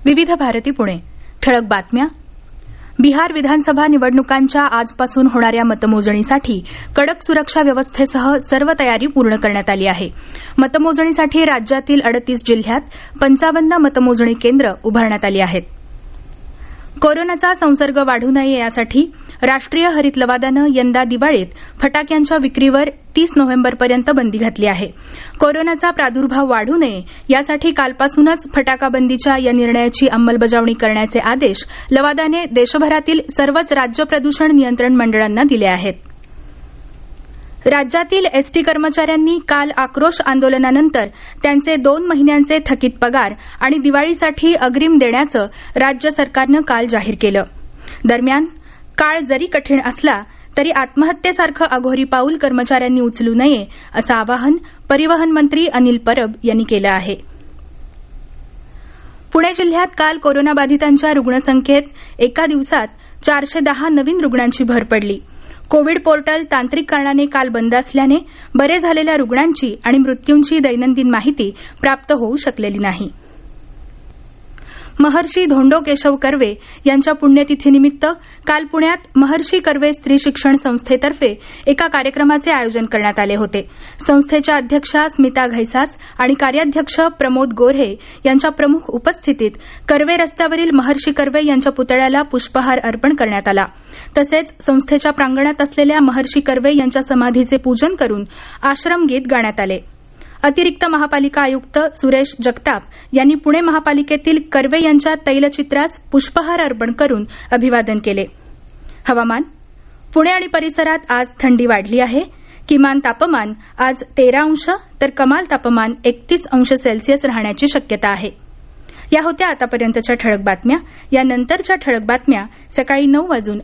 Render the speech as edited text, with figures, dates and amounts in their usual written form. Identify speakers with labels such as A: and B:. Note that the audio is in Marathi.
A: विविध भारती पुणे. ठळक बातम्या. बिहार विधानसभा निवडणुकांच्या आजपासून होणाऱ्या मतमोजणीसाठी कडक सुरक्षा व्यवस्थेसह सर्व तयारी पूर्ण करण्यात आली आहे. मतमोजणीसाठी राज्यातील 38 जिल्ह्यात 55 मतमोजणी केंद्र उभारण्यात आली आहेत. कोरोनाचा संसर्ग वाढू नये यासाठी राष्ट्रीय हरित लवादानं यंदा दिवाळीत फटाक्यांच्या विक्रीवर 30 नोव्हेंबरपर्यंत बंदी घातली आहे. कोरोनाचा प्रादुर्भाव वाढू नये यासाठी कालपासूनच फटाकाबंदीच्या या निर्णयाची अंमलबजावणी करण्याचे आदेश लवादाने देशभरातील सर्वच राज्य प्रदूषण नियंत्रण मंडळांना दिले आहेत. राज्यातील एसटी कर्मचाऱ्यांनी काल आक्रोश आंदोलनानंतर त्यांचे 2 महिन्यांचे थकीत पगार आणि दिवाळीसाठी अग्रिम देण्याचं राज्य सरकारनं काल जाहीर केलं. दरम्यान काळ जरी कठीण असला तरी आत्महत्येसारखं अघोरी पाऊल कर्मचाऱ्यांनी उचलू नये असं आवाहन परिवहन मंत्री अनिल परब यांनी केलं आहे. पुणे जिल्ह्यात काल कोरोनाबाधितांच्या रुग्णसंख्येत एका दिवसात 410 नवीन रुग्णांची भर पडली. कोविड पोर्टल तांत्रिक कारणाने काल बंद असल्याने बरे झालेल्या रुग्णांची आणि मृत्यूंची दैनंदिन माहिती प्राप्त होऊ शकलेली नाही. महर्षी धोंडो केशव कर्वे यांच्या पुण्यतिथीनिमित्त काल पुण्यात महर्षी कर्वे स्त्री शिक्षण संस्थेतर्फे एका कार्यक्रमाचे आयोजन करण्यात आले होते. संस्थेच्या अध्यक्षा स्मिता घैसास आणि कार्याध्यक्ष प्रमोद गोऱ्हे यांच्या प्रमुख उपस्थितीत कर्वे रस्त्यावरील महर्षी कर्वे यांच्या पुतळ्याला पुष्पहार अर्पण करण्यात आला. तसेच संस्थेच्या प्रांगणात असलेल्या महर्षी कर्वे यांच्या समाधीचे पूजन करून आश्रम गीत गाण्यात आले. अतिरिक्त महापालिका आयुक्त सुरेश जगताप यांनी पुणे महापालिकेतील कर्वे यांच्या तैलचित्रास पुष्पहार अर्पण करून अभिवादन केले. हवामान. पुणे आणि परिसरात आज थंडी वाढली आहे. किमान तापमान आज 13 अंश तर कमाल तापमान 31 अंश सेल्सिअस राहण्याची शक्यता आहे. या होत्या आतापर्यंतच्या ठळक बातम्या. यानंतरच्या ठळक बातम्या सकाळी 9:58 वाजून